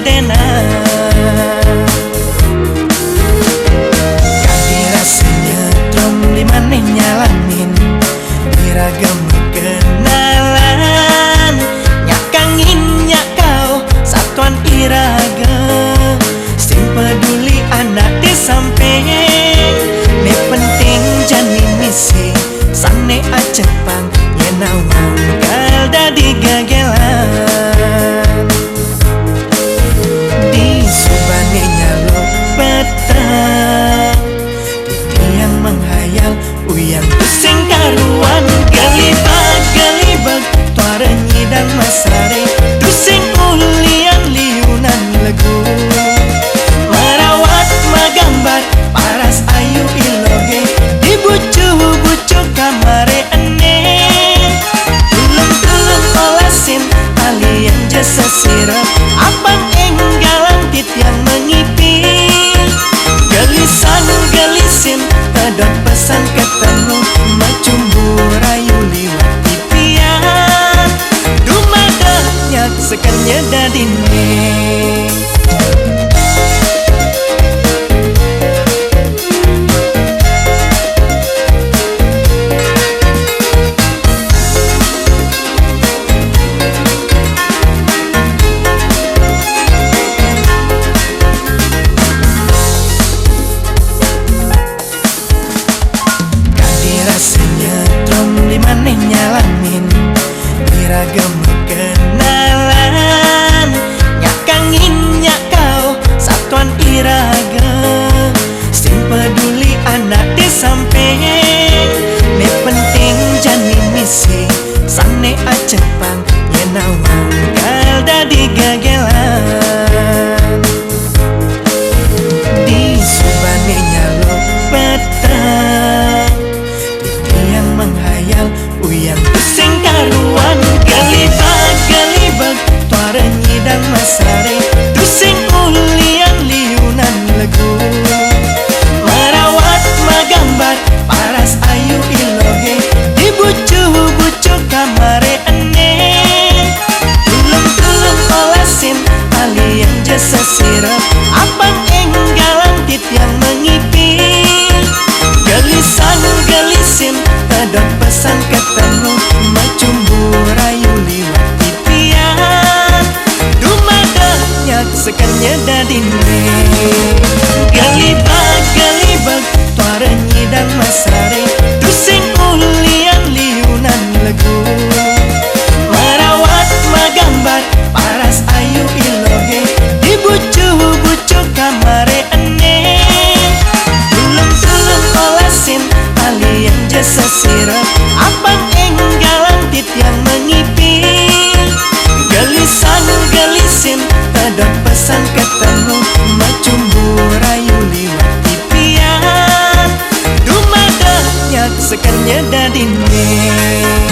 dena ganti rasanya drum limane nyalamin iragam kenalan nyakangin nyakau satuan iraga sing peduli anak di samping ne penting jani misi sane acepang yenawang kalda digagelan di subane nyalo petang di tiang menghayal uyang pusing karuan galibag tuara nyidang masare tusing ulian liunan lagu merawat magambar paras ayu iloge di bucu kamare ene tulung olasin alian jasa sirap abang enggalan tit yang mengipi galisin pedot pesan ketemu macumbu rayu liwat tipian dumadanya sekanya dadine maneh nyalamin iragam kenalan nyakangin nyakau satuan iraga sing peduli anak di samping ne penting jani misi sane acepang yenawang kalda digagelan di subane nyalo petang yang menghayal uyang pusing karuan galibag tuara nyidang masare tusing ulian liunan lagu merawat magambar paras ayu iloge di bucu kamare ene tulung olasin alian jasa sirap abang enggalan tit yang mengipi galisin pedot pesan ketemu macumbu rayu liwat tipian dumadanya sekanya dadine galibag tuara nyidang masare tusing ulian liunan lagu merawat magambar paras ayu iloge di bucu kamare ene tulung olasin alian jasa sirap abang enggalan tit yang mengipi galisin pedot pesan ketemu macumbu rayu liwat tipian dumadanya sekanya dadine